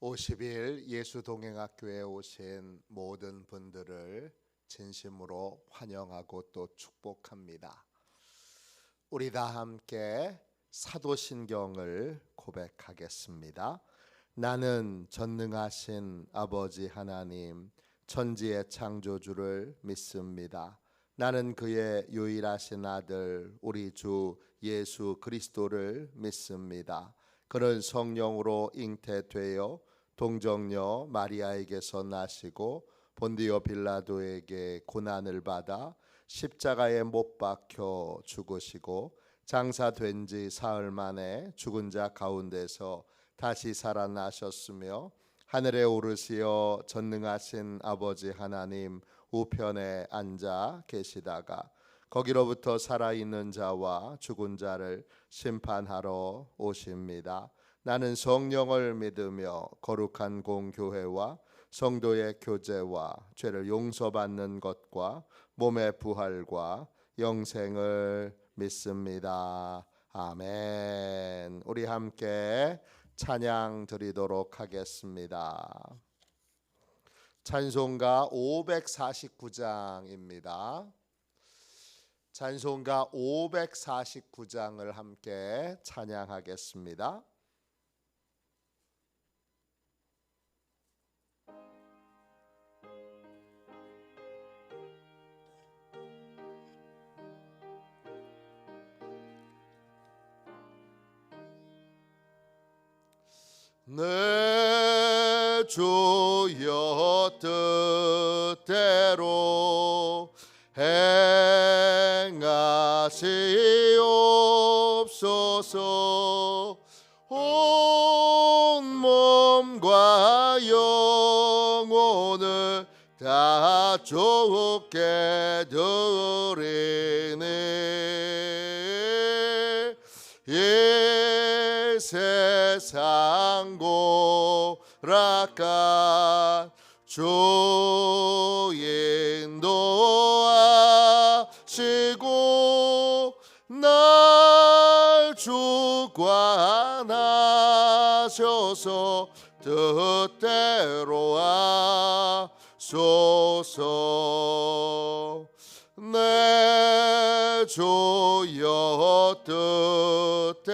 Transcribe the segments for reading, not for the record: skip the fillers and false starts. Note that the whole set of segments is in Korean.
50일 예수동행학교에 오신 모든 분들을 진심으로 환영하고 또 축복합니다. 우리 다 함께 사도신경을 고백하겠습니다. 나는 전능하신 아버지 하나님, 천지의 창조주를 믿습니다. 나는 그의 유일하신 아들 우리 주 예수 그리스도를 믿습니다. 그는 성령으로 잉태되어 동정녀 마리아에게서 나시고 본디오 빌라도에게 고난을 받아 십자가에 못 박혀 죽으시고 장사된 지 사흘 만에 죽은 자 가운데서 다시 살아나셨으며 하늘에 오르시어 전능하신 아버지 하나님 우편에 앉아 계시다가 거기로부터 살아있는 자와 죽은 자를 심판하러 오십니다. 나는 성령을 믿으며 거룩한 공교회와 성도의 교제와 죄를 용서받는 것과 몸의 부활과 영생을 믿습니다. 아멘. 우리 함께 찬양 드리도록 하겠습니다. 찬송가 549장입니다. 찬송가 549장을 함께 찬양하겠습니다. 내 주여 뜻대로 행하시옵소서. 온 몸과 영혼을 다 주께 드리니 이 세상 고락한 주 인도하시고 날 주관하셔서 뜻대로 하소서. 내 주여 뜻대로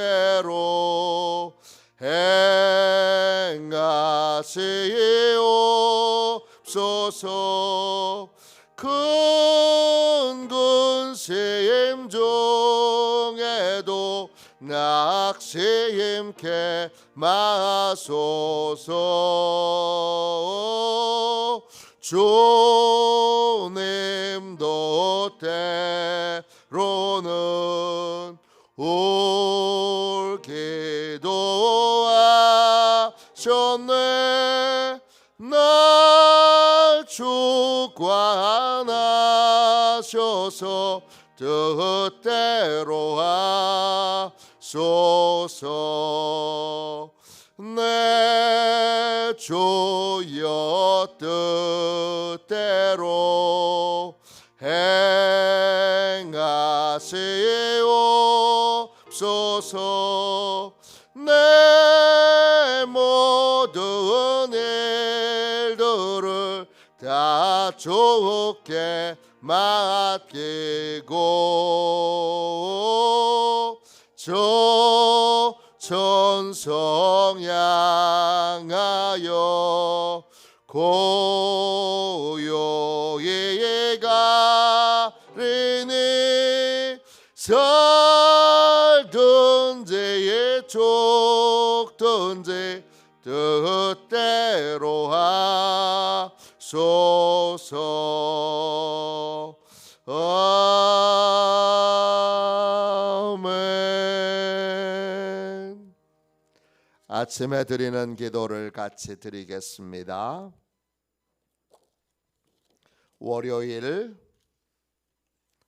행하시옵소서. 큰 근심 중에도 낙심케 마소서. 주님도 때로는 울기도 하셨네. 날 주관하셔서 뜻대로 하소서. 내 주여 뜻대로 행하시옵소서. 내 모든 일들을 다 주께 맡기고 저 천성 향하여 고요히 가리니 살든지 죽든지 뜻대로 하소서. 아멘. 아침에 드리는 기도를 같이 드리겠습니다. 월요일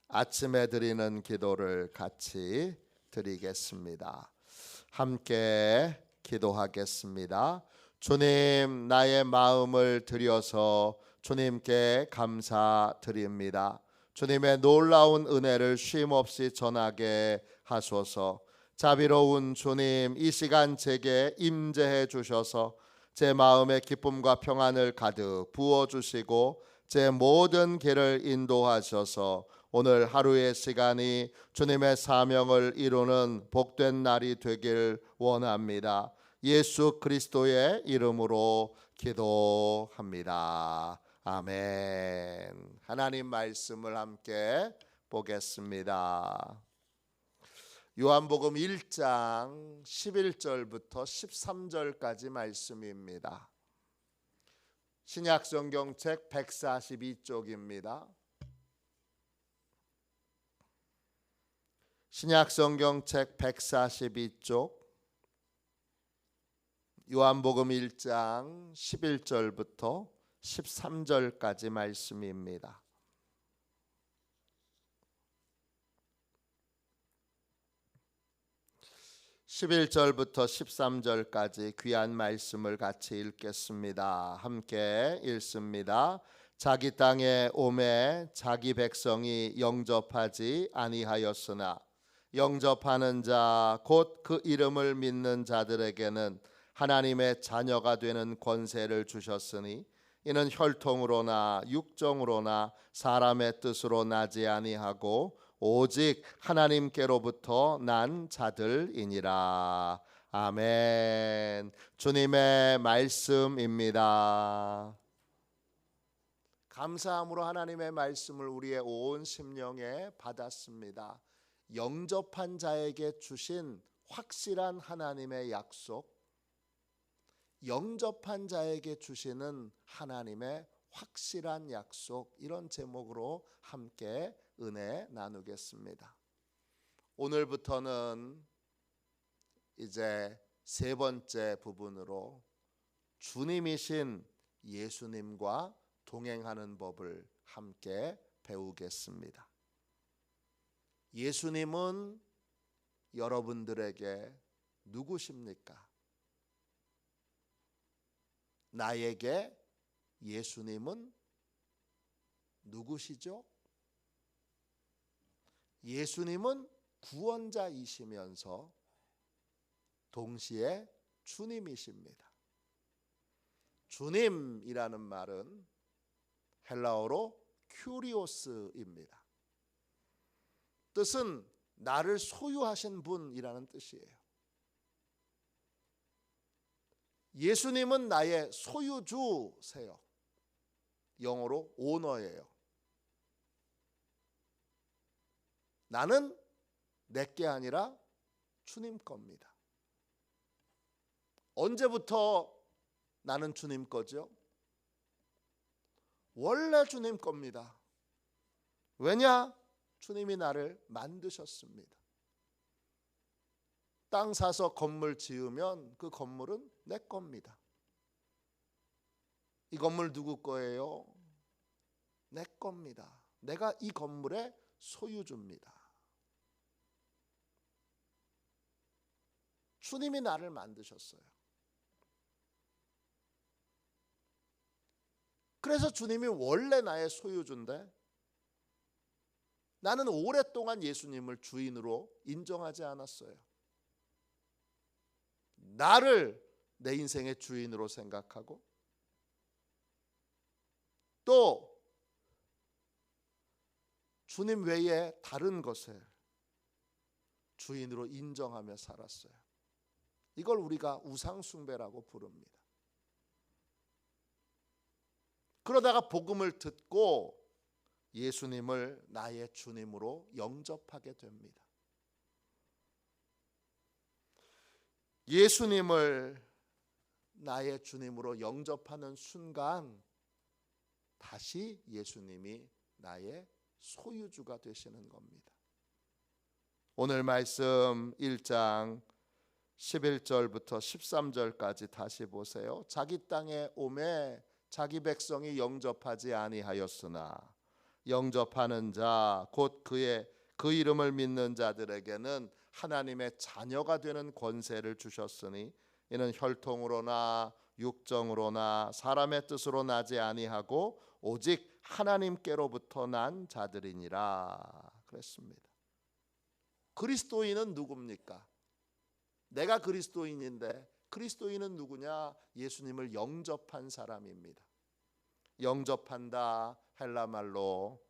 아침에 드리는 기도를 같이 드리겠습니다. 함께 기도하겠습니다. 주님, 나의 마음을 드려서 주님께 감사드립니다. 주님의 놀라운 은혜를 쉼없이 전하게 하소서. 자비로운 주님, 이 시간 제게 임재해 주셔서 제 마음에 기쁨과 평안을 가득 부어주시고 제 모든 길을 인도하셔서 오늘 하루의 시간이 주님의 사명을 이루는 복된 날이 되길 원합니다. 예수 그리스도의 이름으로 기도합니다. 아멘. 하나님 말씀을 함께 보겠습니다. 요한복음 1장 11절부터 13절까지 말씀입니다. 신약성경책 142쪽입니다. 신약성경책 142쪽 요한복음 1장 11절부터 13절까지 말씀입니다. (11절부터) (13절까지) 귀한 말씀을 같이 읽겠습니다. 함께 읽습니다. 자기 땅에 오매 자기 백성이 영접하지 아니하였으나 영접하는 자 곧 그 이름을 믿는 자들에게는 하나님의 자녀가 되는 권세를 주셨으니 이는 혈통으로나 육정으로나 사람의 뜻으로 나지 아니하고 오직 하나님께로부터 난 자들이니라. 아멘. 주님의 말씀입니다. 감사함으로 하나님의 말씀을 우리의 온 심령에 받았습니다. 영접한 자에게 주신 확실한 하나님의 약속, 영접한 자에게 주시는 하나님의 확실한 약속, 이런 제목으로 함께 은혜 나누겠습니다. 오늘부터는 이제 세 번째 부분으로 주님이신 예수님과 동행하는 법을 함께 배우겠습니다. 예수님은 여러분들에게 누구십니까? 나에게 예수님은 누구시죠? 예수님은 구원자이시면서 동시에 주님이십니다. 주님이라는 말은 헬라어로 큐리오스입니다. 뜻은 나를 소유하신 분이라는 뜻이에요. 예수님은 나의 소유주세요. 영어로 오너예요. 나는 내게 아니라 주님 겁니다. 언제부터 나는 주님 거죠? 원래 주님 겁니다. 왜냐? 주님이 나를 만드셨습니다. 땅 사서 건물 지으면 그 건물은 내 겁니다. 이 건물 누구 거예요? 내 겁니다. 내가 이 건물의 소유주입니다. 주님이 나를 만드셨어요. 그래서 주님이 원래 나의 소유주인데 나는 오랫동안 예수님을 주인으로 인정하지 않았어요. 나를 내 인생의 주인으로 생각하고 또 주님 외에 다른 것을 주인으로 인정하며 살았어요. 이걸 우리가 우상숭배라고 부릅니다. 그러다가 복음을 듣고 예수님을 나의 주님으로 영접하게 됩니다. 예수님을 나의 주님으로 영접하는 순간 다시 예수님이 나의 소유주가 되시는 겁니다. 오늘 말씀 1장 11절부터 13절까지 다시 보세요. 자기 땅에 오매 자기 백성이 영접하지 아니하였으나 영접하는 자 곧 그 이름을 믿는 자들에게는 하나님의 자녀가 되는 권세를 주셨으니 이는 혈통으로나 육정으로나 사람의 뜻으로 나지 아니하고 오직 하나님께로부터 난 자들이니라 그랬습니다. 그리스도인은 누굽니까? 내가 그리스도인인데 그리스도인은 누구냐? 예수님을 영접한 사람입니다. 영접한다 헬라 말로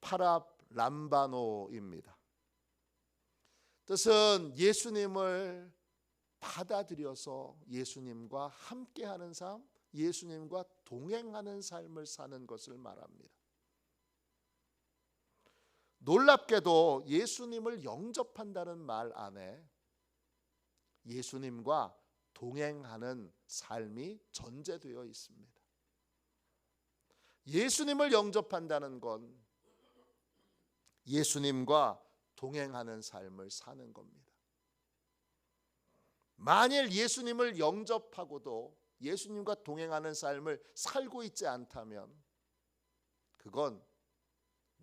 파랍람바노입니다. 뜻은 예수님을 받아들여서 예수님과 함께하는 삶, 예수님과 동행하는 삶을 사는 것을 말합니다. 놀랍게도 예수님을 영접한다는 말 안에 예수님과 동행하는 삶이 전제되어 있습니다. 예수님을 영접한다는 건 예수님과 동행하는 삶을 사는 겁니다. 만일 예수님을 영접하고도 예수님과 동행하는 삶을 살고 있지 않다면 그건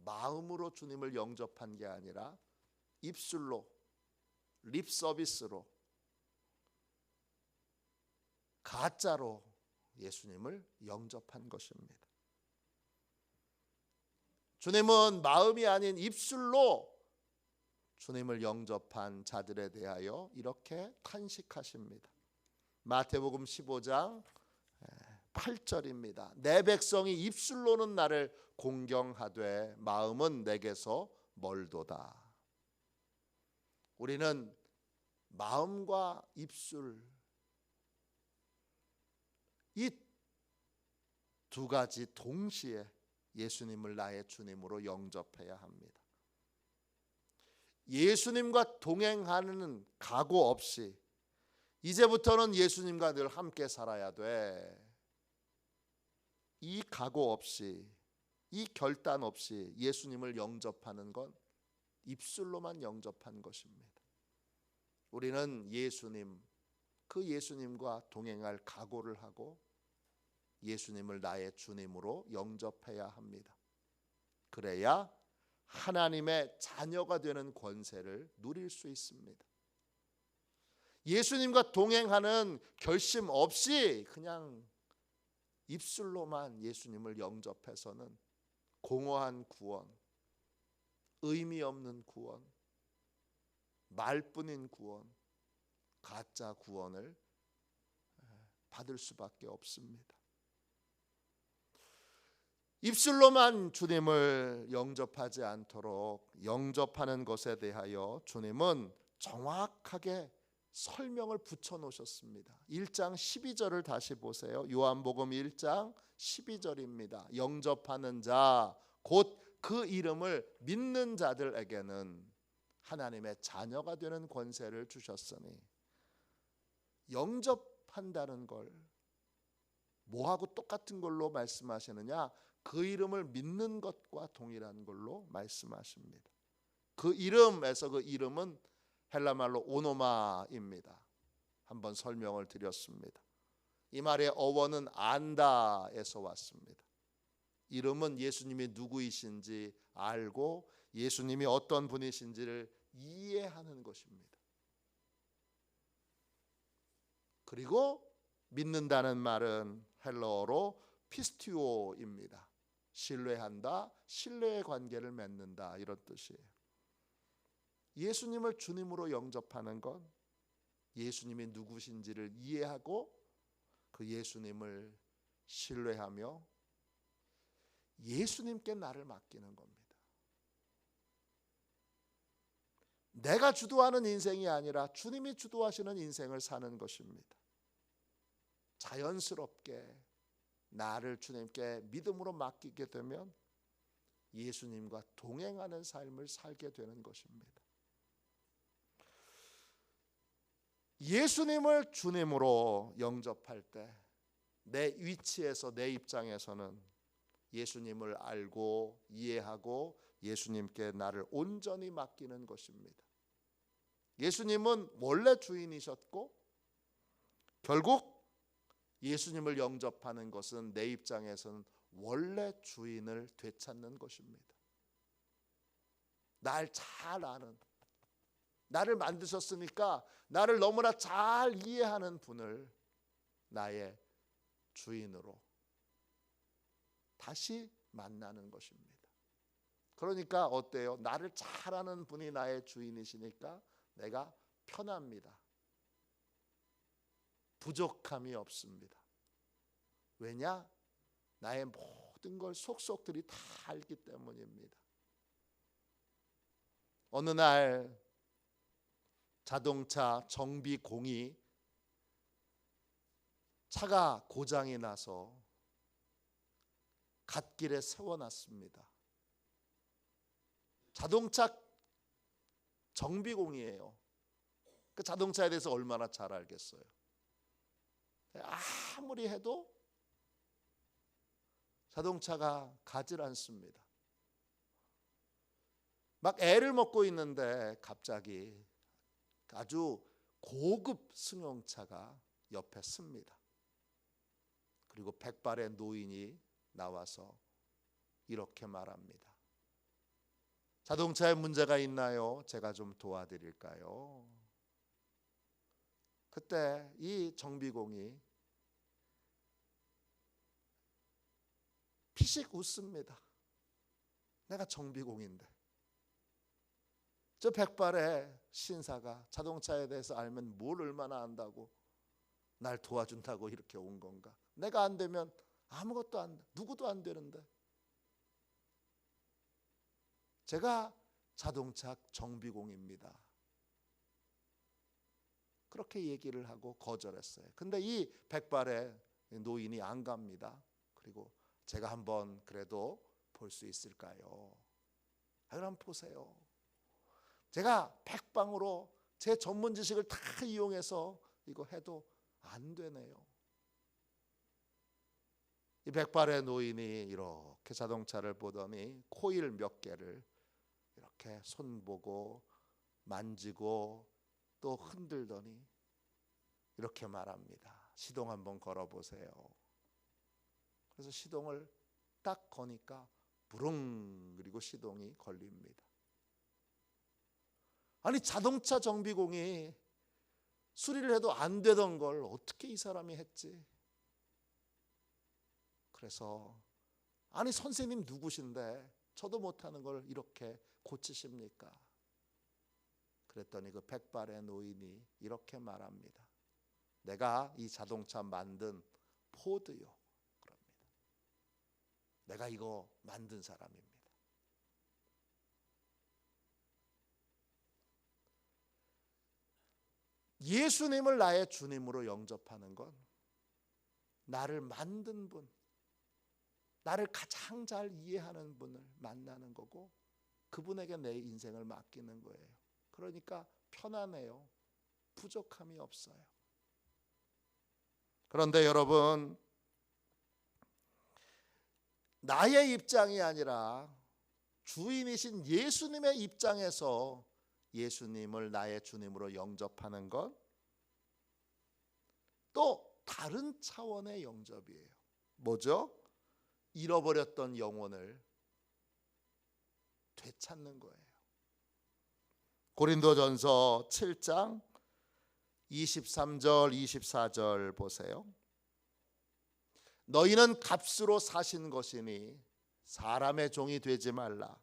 마음으로 주님을 영접한 게 아니라 입술로, 립 서비스로, 가짜로 예수님을 영접한 것입니다. 주님은 마음이 아닌 입술로 주님을 영접한 자들에 대하여 이렇게 탄식하십니다. 마태복음 15장 8절입니다. 내 백성이 입술로는 나를 공경하되 마음은 내게서 멀도다. 우리는 마음과 입술 이 두 가지 동시에 예수님을 나의 주님으로 영접해야 합니다. 예수님과 동행하는 각오 없이 이제부터는 예수님과 늘 함께 살아야 돼. 이 각오 없이, 이 결단 없이 예수님을 영접하는 건 입술로만 영접한 것입니다. 우리는 예수님, 그 예수님과 동행할 각오를 하고 예수님을 나의 주님으로 영접해야 합니다. 그래야 하나님의 자녀가 되는 권세를 누릴 수 있습니다. 예수님과 동행하는 결심 없이 그냥 입술로만 예수님을 영접해서는 공허한 구원, 의미 없는 구원, 말뿐인 구원, 가짜 구원을 받을 수밖에 없습니다. 입술로만 주님을 영접하지 않도록 영접하는 것에 대하여 주님은 정확하게 설명을 붙여놓으셨습니다. 1장 12절을 다시 보세요. 요한복음 1장 12절입니다. 영접하는 자, 곧 그 이름을 믿는 자들에게는 하나님의 자녀가 되는 권세를 주셨으니, 영접한다는 걸 뭐하고 똑같은 걸로 말씀하시느냐? 그 이름을 믿는 것과 동일한 걸로 말씀하십니다. 그 이름에서 그 이름은 헬라말로 오노마입니다. 한번 설명을 드렸습니다. 이 말의 어원은 안다에서 왔습니다. 이름은 예수님이 누구이신지 알고 예수님이 어떤 분이신지를 이해하는 것입니다. 그리고 믿는다는 말은 헬라어로 피스티오입니다. 신뢰한다, 신뢰의 관계를 맺는다, 이런 뜻이에요. 예수님을 주님으로 영접하는 건 예수님이 누구신지를 이해하고 그 예수님을 신뢰하며 예수님께 나를 맡기는 겁니다. 내가 주도하는 인생이 아니라 주님이 주도하시는 인생을 사는 것입니다. 자연스럽게 나를 주님께 믿음으로 맡기게 되면 예수님과 동행하는 삶을 살게 되는 것입니다. 예수님을 주님으로 영접할 때 내 위치에서, 내 입장에서는 예수님을 알고 이해하고 예수님께 나를 온전히 맡기는 것입니다. 예수님은 원래 주인이셨고 결국 예수님을 영접하는 것은 내 입장에서는 원래 주인을 되찾는 것입니다. 날 잘 아는, 나를 만드셨으니까 나를 너무나 잘 이해하는 분을 나의 주인으로 다시 만나는 것입니다. 그러니까 어때요? 나를 잘 아는 분이 나의 주인이시니까 내가 편합니다. 부족함이 없습니다. 왜냐? 나의 모든 걸 속속들이 다 알기 때문입니다. 어느 날 자동차 정비공이 차가 고장이 나서 갓길에 세워놨습니다. 자동차 정비공이에요. 그 자동차에 대해서 얼마나 잘 알겠어요. 아무리 해도 자동차가 가질 않습니다. 막 애를 먹고 있는데 갑자기 아주 고급 승용차가 옆에 씁니다. 그리고 백발의 노인이 나와서 이렇게 말합니다. 자동차에 문제가 있나요? 제가 좀 도와드릴까요? 그때 이 정비공이 피식 웃습니다. 내가 정비공인데. 저 백발의 신사가 자동차에 대해서 알면 뭘 얼마나 안다고 날 도와준다고 이렇게 온 건가? 내가 안 되면 아무것도 안 돼. 누구도 안 되는데. 제가 자동차 정비공입니다. 그렇게 얘기를 하고 거절했어요. 근데 이 백발의 노인이 안 갑니다. 그리고 제가 한번 그래도 볼 수 있을까요? 그럼 보세요. 제가 백방으로 제 전문 지식을 다 이용해서 이거 해도 안 되네요. 이 백발의 노인이 이렇게 자동차를 보더니 코일 몇 개를 이렇게 손보고 만지고 또 흔들더니 이렇게 말합니다. 시동 한번 걸어보세요. 그래서 시동을 딱 거니까 부릉 그리고 시동이 걸립니다. 아니 자동차 정비공이 수리를 해도 안 되던 걸 어떻게 이 사람이 했지? 그래서 아니 선생님 누구신데 저도 못하는 걸 이렇게 고치십니까? 그랬더니 그 백발의 노인이 이렇게 말합니다. 내가 이 자동차 만든 포드요. 그럽니다. 내가 이거 만든 사람입니다. 예수님을 나의 주님으로 영접하는 건 나를 만든 분, 나를 가장 잘 이해하는 분을 만나는 거고 그분에게 내 인생을 맡기는 거예요. 그러니까 편안해요. 부족함이 없어요. 그런데 여러분, 나의 입장이 아니라 주인이신 예수님의 입장에서 예수님을 나의 주님으로 영접하는 것 또 다른 차원의 영접이에요. 뭐죠? 잃어버렸던 영혼을 되찾는 거예요. 고린도전서 7장 23절 24절 보세요. 너희는 값으로 사신 것이니 사람의 종이 되지 말라.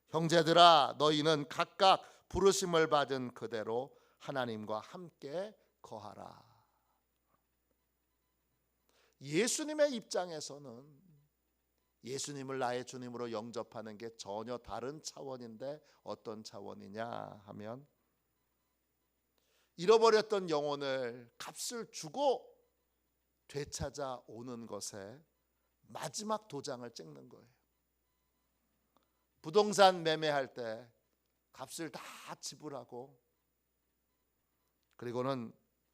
형제들아 너희는 각각 부르심을 받은 그대로 하나님과 함께 거하라. 예수님의 입장에서는 예수님을 나의 주님으로 영접하는 게 전혀 다른 차원인데 어떤 차원이냐 하면 잃어버렸던 영혼을 값을 주고 되찾아 오는 것에 마지막 도장을 찍는 거예요. 부동산 매매할 때 값을 다 지불하고 그리고는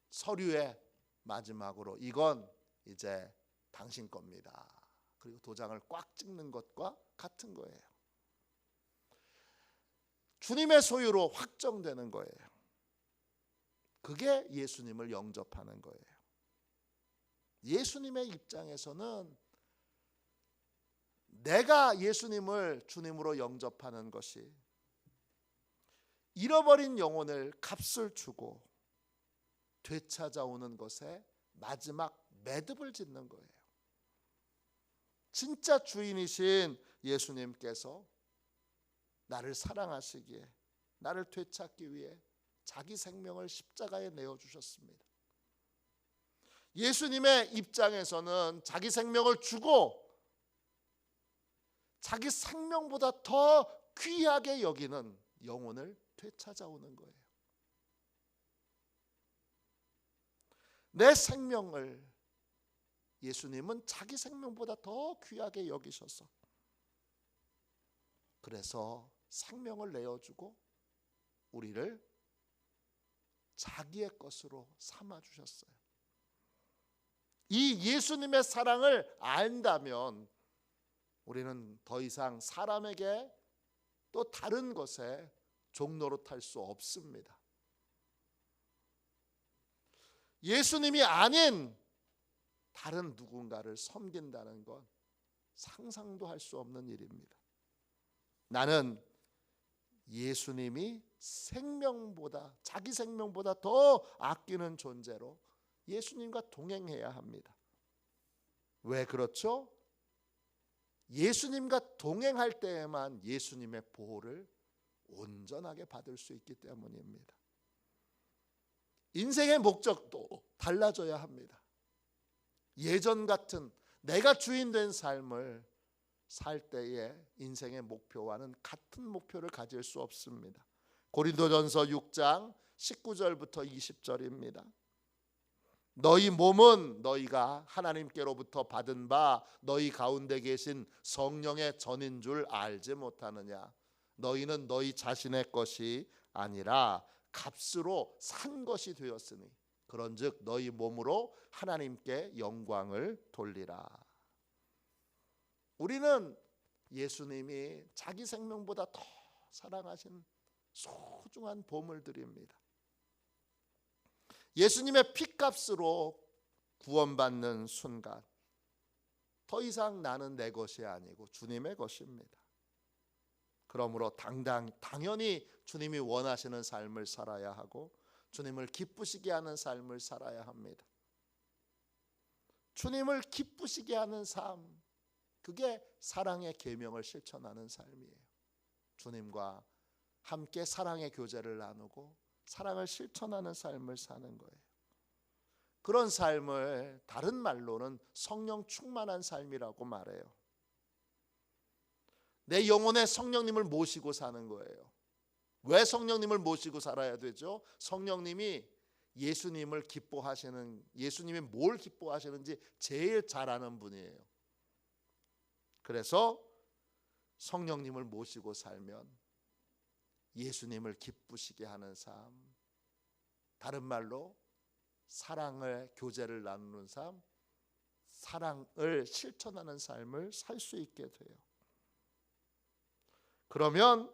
서류에 마지막으로 이건 이제 당신 겁니다. 그리고 도장을 꽉 찍는 것과 같은 거예요. 주님의 소유로 확정되는 거예요. 그게 예수님을 영접하는 거예요. 예수님의 입장에서는 내가 예수님을 주님으로 영접하는 것이 잃어버린 영혼을 값을 주고 되찾아오는 것에 마지막 매듭을 짓는 거예요. 진짜 주인이신 예수님께서 나를 사랑하시기에 나를 되찾기 위해 자기 생명을 십자가에 내어주셨습니다. 예수님의 입장에서는 자기 생명을 주고 자기 생명보다 더 귀하게 여기는 영혼을 되찾아오는 거예요. 내 생명을 예수님은 자기 생명보다 더 귀하게 여기셔서 그래서 생명을 내어주고 우리를 자기의 것으로 삼아주셨어요. 이 예수님의 사랑을 안다면 우리는 더 이상 사람에게 또 다른 것에 종노릇할 수 없습니다. 예수님이 아닌 다른 누군가를 섬긴다는 건 상상도 할 수 없는 일입니다. 나는 예수님이 생명보다 자기 생명보다 더 아끼는 존재로 예수님과 동행해야 합니다. 왜 그렇죠? 예수님과 동행할 때에만 예수님의 보호를 온전하게 받을 수 있기 때문입니다. 인생의 목적도 달라져야 합니다. 예전 같은 내가 주인 된 삶을 살 때의 인생의 목표와는 같은 목표를 가질 수 없습니다. 고린도전서 6장 19절부터 20절입니다. 너희 몸은 너희가 하나님께로부터 받은 바 너희 가운데 계신 성령의 전인 줄 알지 못하느냐. 너희는 너희 자신의 것이 아니라 값으로 산 것이 되었으니 그런즉 너희 몸으로 하나님께 영광을 돌리라. 우리는 예수님이 자기 생명보다 더 사랑하신 소중한 보물들입니다. 예수님의 피값으로 구원받는 순간 더 이상 나는 내 것이 아니고 주님의 것입니다. 그러므로 당연히 주님이 원하시는 삶을 살아야 하고 주님을 기쁘시게 하는 삶을 살아야 합니다. 주님을 기쁘시게 하는 삶, 그게 사랑의 계명을 실천하는 삶이에요. 주님과 함께 사랑의 교제를 나누고 사랑을 실천하는 삶을 사는 거예요. 그런 삶을 다른 말로는 성령 충만한 삶이라고 말해요. 내 영혼에 성령님을 모시고 사는 거예요. 왜 성령님을 모시고 살아야 되죠? 성령님이 예수님을 기뻐하시는, 예수님이 뭘 기뻐하시는지 제일 잘 아는 분이에요. 그래서 성령님을 모시고 살면 예수님을 기쁘시게 하는 삶, 다른 말로 사랑을 교제를 나누는 삶, 사랑을 실천하는 삶을 살 수 있게 돼요. 그러면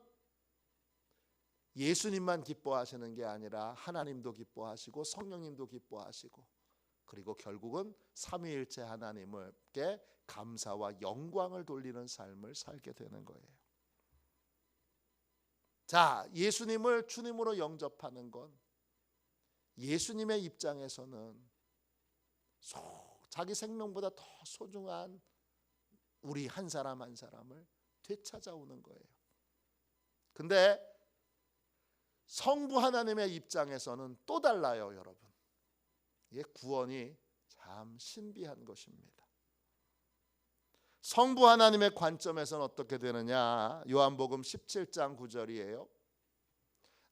예수님만 기뻐하시는 게 아니라 하나님도 기뻐하시고 성령님도 기뻐하시고 그리고 결국은 삼위일체 하나님께 감사와 영광을 돌리는 삶을 살게 되는 거예요. 자, 예수님을 주님으로 영접하는 건 예수님의 입장에서는 자기 생명보다 더 소중한 우리 한 사람 한 사람을 되찾아오는 거예요. 근데 성부 하나님의 입장에서는 또 달라요, 여러분. 이게 구원이 참 신비한 것입니다. 성부 하나님의 관점에서는 어떻게 되느냐? 요한복음 17장 9절이에요.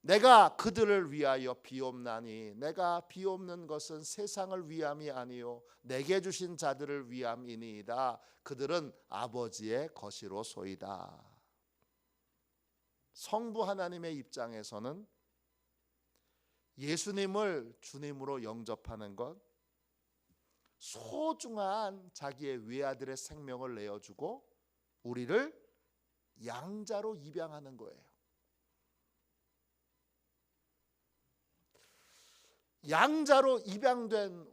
내가 그들을 위하여 비옵나니 내가 비옵는 것은 세상을 위함이 아니요 내게 주신 자들을 위함이니이다. 그들은 아버지의 것이로소이다. 성부 하나님의 입장에서는 예수님을 주님으로 영접하는 것, 소중한 자기의 외아들의 생명을 내어주고 우리를 양자로 입양하는 거예요. 양자로 입양된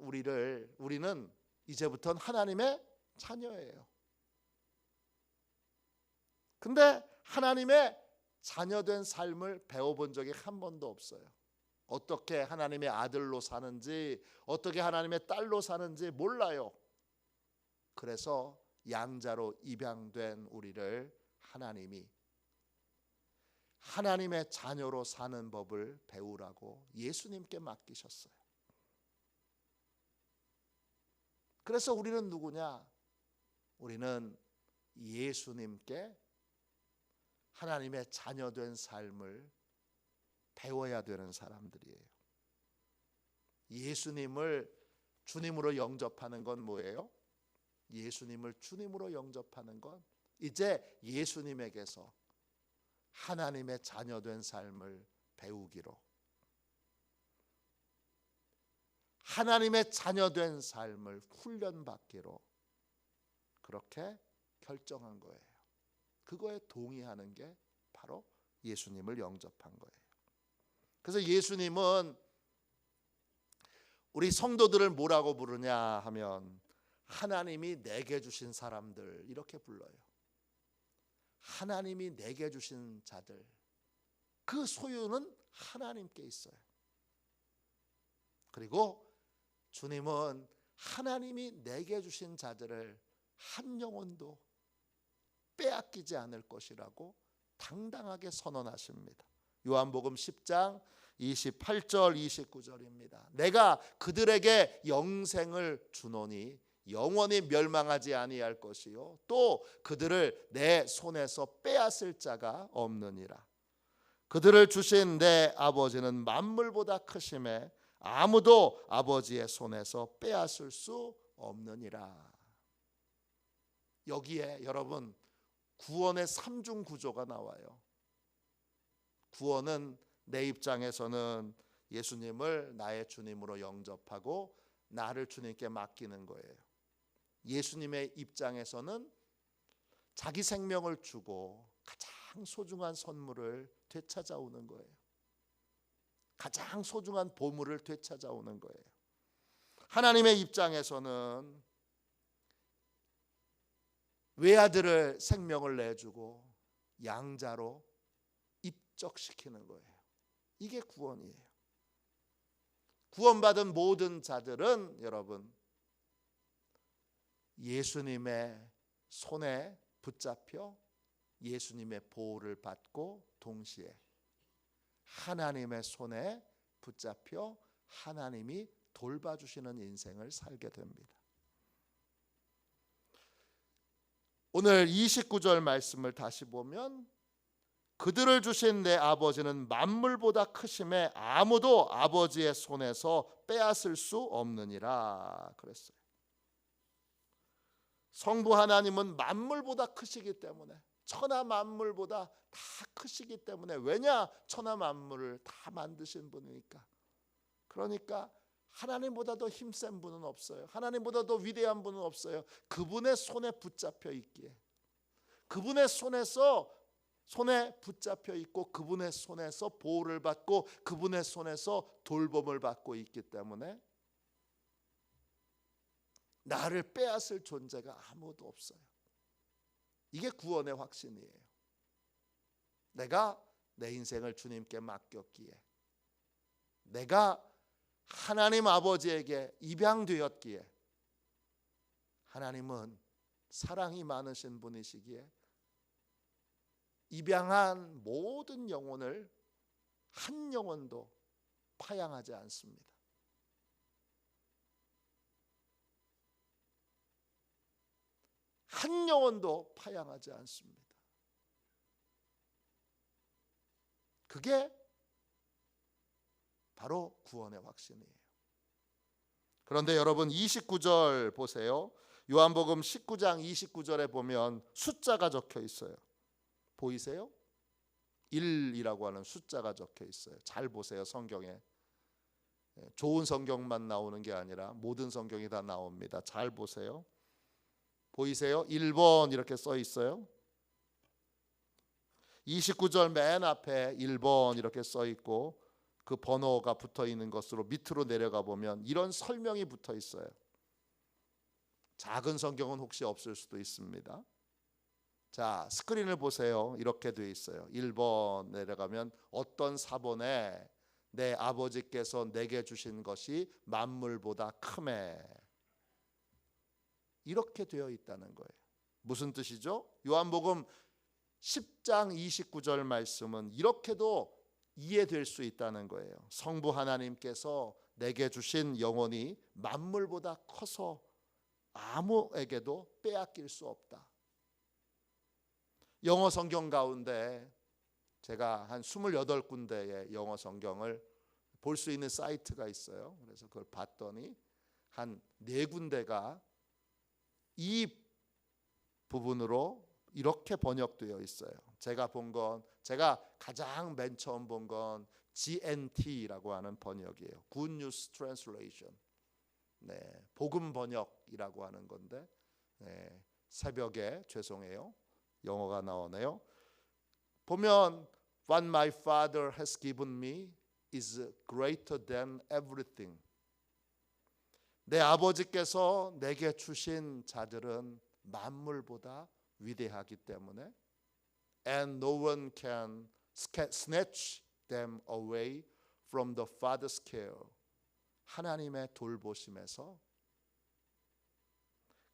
우리는 이제부터는 하나님의 자녀예요. 근데 하나님의 자녀된 삶을 배워본 적이 한 번도 없어요. 어떻게 하나님의 아들로 사는지, 어떻게 하나님의 딸로 사는지 몰라요. 그래서 양자로 입양된 우리를 하나님이 하나님의 자녀로 사는 법을 배우라고 예수님께 맡기셨어요. 그래서 우리는 누구냐? 우리는 예수님께 하나님의 자녀된 삶을 배워야 되는 사람들이에요. 예수님을 주님으로 영접하는 건 뭐예요? 예수님을 주님으로 영접하는 건 이제 예수님에게서 하나님의 자녀된 삶을 배우기로, 하나님의 자녀된 삶을 훈련받기로 그렇게 결정한 거예요. 그거에 동의하는 게 바로 예수님을 영접한 거예요. 그래서 예수님은 우리 성도들을 뭐라고 부르냐 하면 하나님이 내게 주신 사람들 이렇게 불러요. 하나님이 내게 주신 자들, 그 소유는 하나님께 있어요. 그리고 주님은 하나님이 내게 주신 자들을 한 영혼도 빼앗기지 않을 것이라고 당당하게 선언하십니다. 요한복음 10장 28절 29절입니다. 내가 그들에게 영생을 주노니 영원히 멸망하지 아니할 것이요 또 그들을 내 손에서 빼앗을 자가 없느니라. 그들을 주신 내 아버지는 만물보다 크심에 아무도 아버지의 손에서 빼앗을 수 없느니라. 여기에 여러분 구원의 삼중 구조가 나와요. 구원은 내 입장에서는 예수님을 나의 주님으로 영접하고 나를 주님께 맡기는 거예요. 예수님의 입장에서는 자기 생명을 주고 가장 소중한 선물을 되찾아오는 거예요. 가장 소중한 보물을 되찾아오는 거예요. 하나님의 입장에서는 외아들을 생명을 내주고 양자로 입적시키는 거예요. 이게 구원이에요. 구원받은 모든 자들은 여러분 예수님의 손에 붙잡혀 예수님의 보호를 받고 동시에 하나님의 손에 붙잡혀 하나님이 돌봐주시는 인생을 살게 됩니다. 오늘 29절 말씀을 다시 보면 그들을 주신 내 아버지는 만물보다 크심에 아무도 아버지의 손에서 빼앗을 수 없느니라 그랬어요. 성부 하나님은 만물보다 크시기 때문에, 천하 만물보다 다 크시기 때문에, 왜냐? 천하 만물을 다 만드신 분이니까. 그러니까 하나님보다 더 힘센 분은 없어요. 하나님보다 더 위대한 분은 없어요. 그분의 손에 붙잡혀 있기에, 그분의 손에 붙잡혀 있고 그분의 손에서 보호를 받고 그분의 손에서 돌봄을 받고 있기 때문에 나를 빼앗을 존재가 아무도 없어요. 이게 구원의 확신이에요. 내가 내 인생을 주님께 맡겼기에, 내가 하나님 아버지에게 입양되었기에, 하나님은 사랑이 많으신 분이시기에 입양한 모든 영혼을 한 영혼도 파양하지 않습니다. 한 영혼도 파양하지 않습니다. 그게 바로 구원의 확신이에요. 그런데 여러분 29절 보세요. 요한복음 19장 29절에 보면 숫자가 적혀 있어요. 보이세요? 1이라고 하는 숫자가 적혀 있어요. 잘 보세요. 성경에 좋은 성경만 나오는 게 아니라 모든 성경이 다 나옵니다. 잘 보세요. 보이세요? 1번 이렇게 써 있어요. 29절 맨 앞에 1번 이렇게 써 있고 그 번호가 붙어 있는 것으로 밑으로 내려가 보면 이런 설명이 붙어 있어요. 작은 성경은 혹시 없을 수도 있습니다. 자, 스크린을 보세요. 이렇게 돼 있어요. 1번 내려가면 어떤 사본에 내 아버지께서 내게 주신 것이 만물보다 크매, 이렇게 되어 있다는 거예요. 무슨 뜻이죠? 요한복음 10장 29절 말씀은 이렇게도 이해될 수 있다는 거예요. 성부 하나님께서 내게 주신 영혼이 만물보다 커서 아무에게도 빼앗길 수 없다. 영어 성경 가운데 제가 한 28군데의 영어 성경을 볼 수 있는 사이트가 있어요. 그래서 그걸 봤더니 한 4군데가 이 부분으로 이렇게 번역되어 있어요. 제가 가장 맨 처음 본 건 GNT라고 하는 번역이에요. Good News Translation. 네, 복음 번역이라고 하는 건데, 네, 새벽에 죄송해요. 영어가 나오네요. 보면 What my Father has given me is greater than everything. 내 아버지께서 내게 주신 자들은 만물보다 위대하기 때문에 and no one can snatch them away from the Father's care. 하나님의 돌보심에서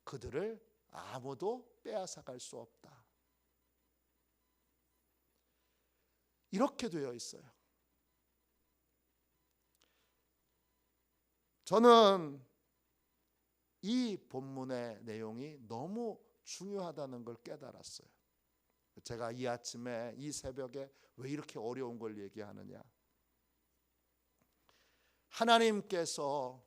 그들을 아무도 빼앗아갈 수 없다. 이렇게 되어 있어요. 저는 이 본문의 내용이 너무 중요하다는 걸 깨달았어요. 제가 이 아침에 이 새벽에 왜 이렇게 어려운 걸 얘기하느냐. 하나님께서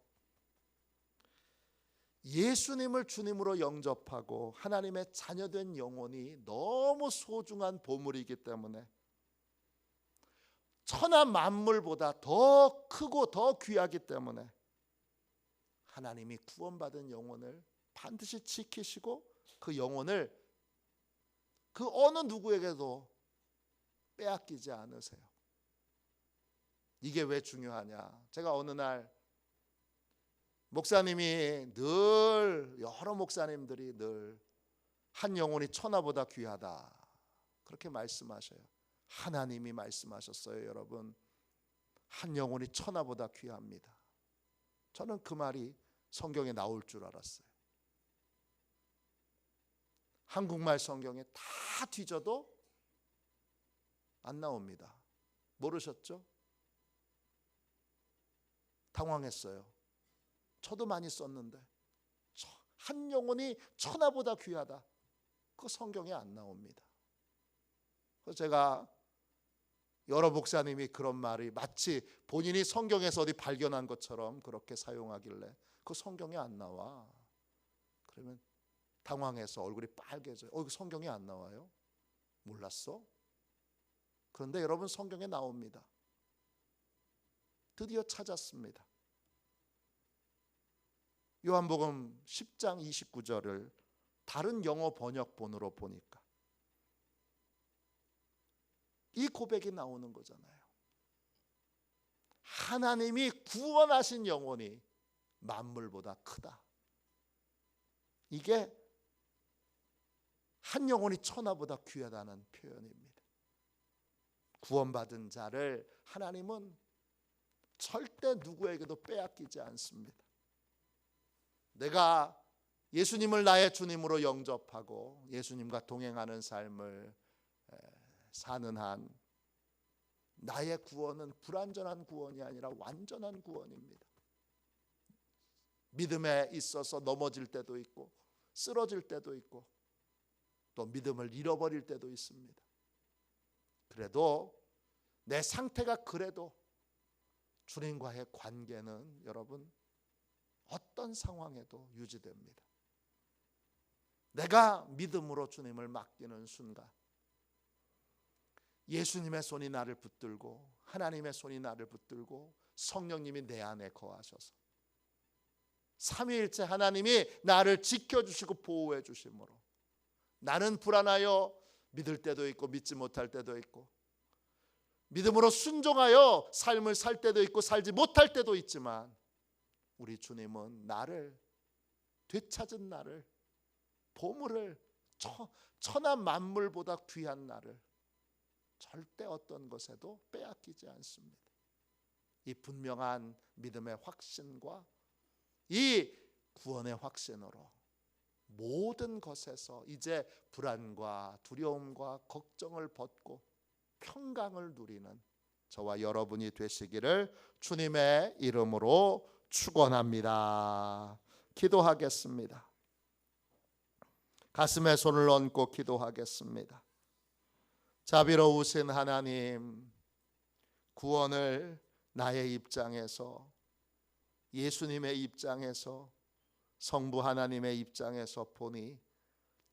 예수님을 주님으로 영접하고 하나님의 자녀된 영혼이 너무 소중한 보물이기 때문에 천하 만물보다 더 크고 더 귀하기 때문에 하나님이 구원받은 영혼을 반드시 지키시고 그 영혼을 그 어느 누구에게도 빼앗기지 않으세요. 이게 왜 중요하냐. 제가 어느 날 목사님이 늘 여러 목사님들이 늘 한 영혼이 천하보다 귀하다 그렇게 말씀하셔요. 하나님이 말씀하셨어요. 여러분, 한 영혼이 천하보다 귀합니다. 저는 그 말이 성경에 나올 줄 알았어요. 한국말 성경에 다 뒤져도 안 나옵니다. 모르셨죠? 당황했어요. 저도 많이 썼는데 한 영혼이 천하보다 귀하다. 그 성경에 안 나옵니다. 그래서 제가 여러 목사님이 그런 말이 마치 본인이 성경에서 어디 발견한 것처럼 그렇게 사용하길래 그 성경에 안 나와. 그러면 당황해서 얼굴이 빨개져요. 그 성경에 안 나와요? 몰랐어? 그런데 여러분 성경에 나옵니다. 드디어 찾았습니다. 요한복음 10장 29절을 다른 영어 번역본으로 보니까 이 고백이 나오는 거잖아요. 하나님이 구원하신 영혼이 만물보다 크다. 이게 한 영혼이 천하보다 귀하다는 표현입니다. 구원받은 자를 하나님은 절대 누구에게도 빼앗기지 않습니다. 내가 예수님을 나의 주님으로 영접하고 예수님과 동행하는 삶을 사는 한 나의 구원은 불완전한 구원이 아니라 완전한 구원입니다. 믿음에 있어서 넘어질 때도 있고 쓰러질 때도 있고 또 믿음을 잃어버릴 때도 있습니다. 그래도 내 상태가 그래도 주님과의 관계는 여러분 어떤 상황에도 유지됩니다. 내가 믿음으로 주님을 맡기는 순간 예수님의 손이 나를 붙들고 하나님의 손이 나를 붙들고 성령님이 내 안에 거하셔서 삼위일체 하나님이 나를 지켜주시고 보호해 주심으로 나는 불안하여 믿을 때도 있고 믿지 못할 때도 있고 믿음으로 순종하여 삶을 살 때도 있고 살지 못할 때도 있지만 우리 주님은 나를 되찾은 나를 보물을 천하 만물보다 귀한 나를 절대 어떤 것에도 빼앗기지 않습니다. 이 분명한 믿음의 확신과 이 구원의 확신으로 모든 것에서 이제 불안과 두려움과 걱정을 벗고 평강을 누리는 저와 여러분이 되시기를 주님의 이름으로 축원합니다. 기도하겠습니다. 가슴에 손을 얹고 기도하겠습니다. 자비로우신 하나님, 구원을 나의 입장에서, 예수님의 입장에서, 성부 하나님의 입장에서 보니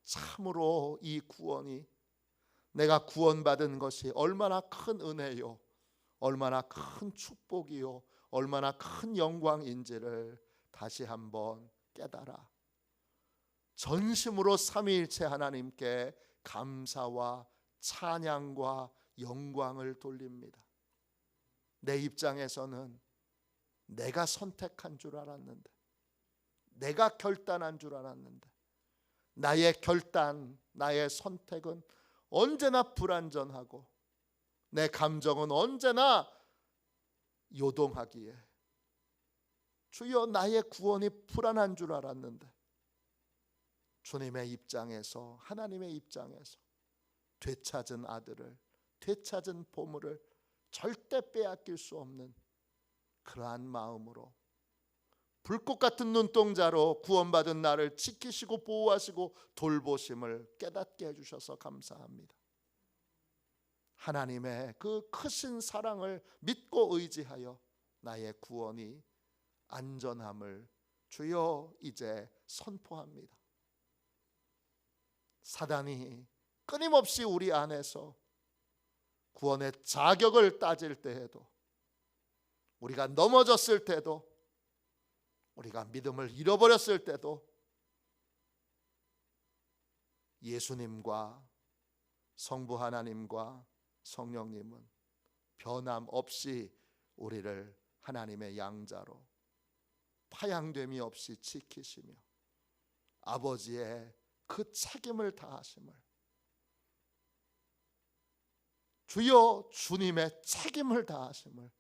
참으로 이 구원이, 내가 구원받은 것이 얼마나 큰 은혜요, 얼마나 큰 축복이요, 얼마나 큰 영광인지를 다시 한번 깨달아 전심으로 삼위일체 하나님께 감사와 찬양과 영광을 돌립니다. 내 입장에서는 내가 선택한 줄 알았는데, 내가 결단한 줄 알았는데, 나의 결단, 나의 선택은 언제나 불완전하고 내 감정은 언제나 요동하기에 주여 나의 구원이 불안한 줄 알았는데, 주님의 입장에서, 하나님의 입장에서 되찾은 아들을, 되찾은 보물을 절대 빼앗길 수 없는 그러한 마음으로 불꽃 같은 눈동자로 구원받은 나를 지키시고 보호하시고 돌보심을 깨닫게 해주셔서 감사합니다. 하나님의 그 크신 사랑을 믿고 의지하여 나의 구원이 안전함을 주여 이제 선포합니다. 사단이 끊임없이 우리 안에서 구원의 자격을 따질 때에도, 우리가 넘어졌을 때도, 우리가 믿음을 잃어버렸을 때도 예수님과 성부 하나님과 성령님은 변함없이 우리를 하나님의 양자로 파양됨이 없이 지키시며 아버지의 그 책임을 다하심을, 주여 주님의 책임을 다하심을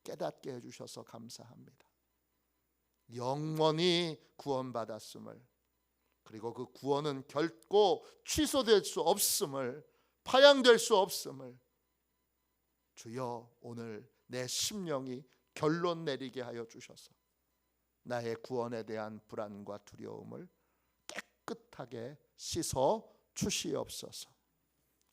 깨닫게 해주셔서 감사합니다. 영원히 구원받았음을, 그리고 그 구원은 결코 취소될 수 없음을, 파양될 수 없음을 주여 오늘 내 심령이 결론 내리게 하여 주셔서 나의 구원에 대한 불안과 두려움을 깨끗하게 씻어 주시옵소서.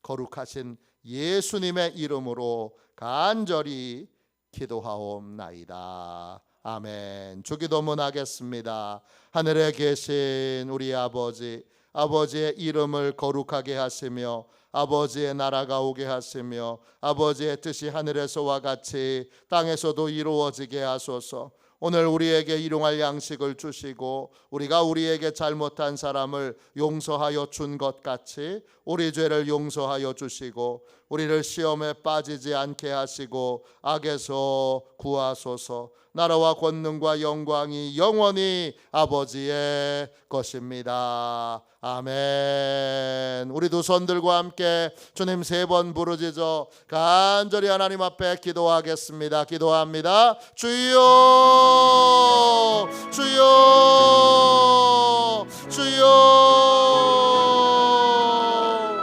거룩하신 예수님의 이름으로 간절히 기도하옵나이다. 아멘. 주기도문 하겠습니다. 하늘에 계신 우리 아버지, 아버지의 이름을 거룩하게 하시며 아버지의 나라가 오게 하시며 아버지의 뜻이 하늘에서와 같이 땅에서도 이루어지게 하소서. 오늘 우리에게 일용할 양식을 주시고 우리가 우리에게 잘못한 사람을 용서하여 준 것 같이 우리 죄를 용서하여 주시고 우리를 시험에 빠지지 않게 하시고 악에서 구하소서. 나라와 권능과 영광이 영원히 아버지의 것입니다. 아멘. 우리 두 손들과 함께 주님 3번 부르짖어 간절히 하나님 앞에 기도하겠습니다. 기도합니다. 주여, 주여, 주여.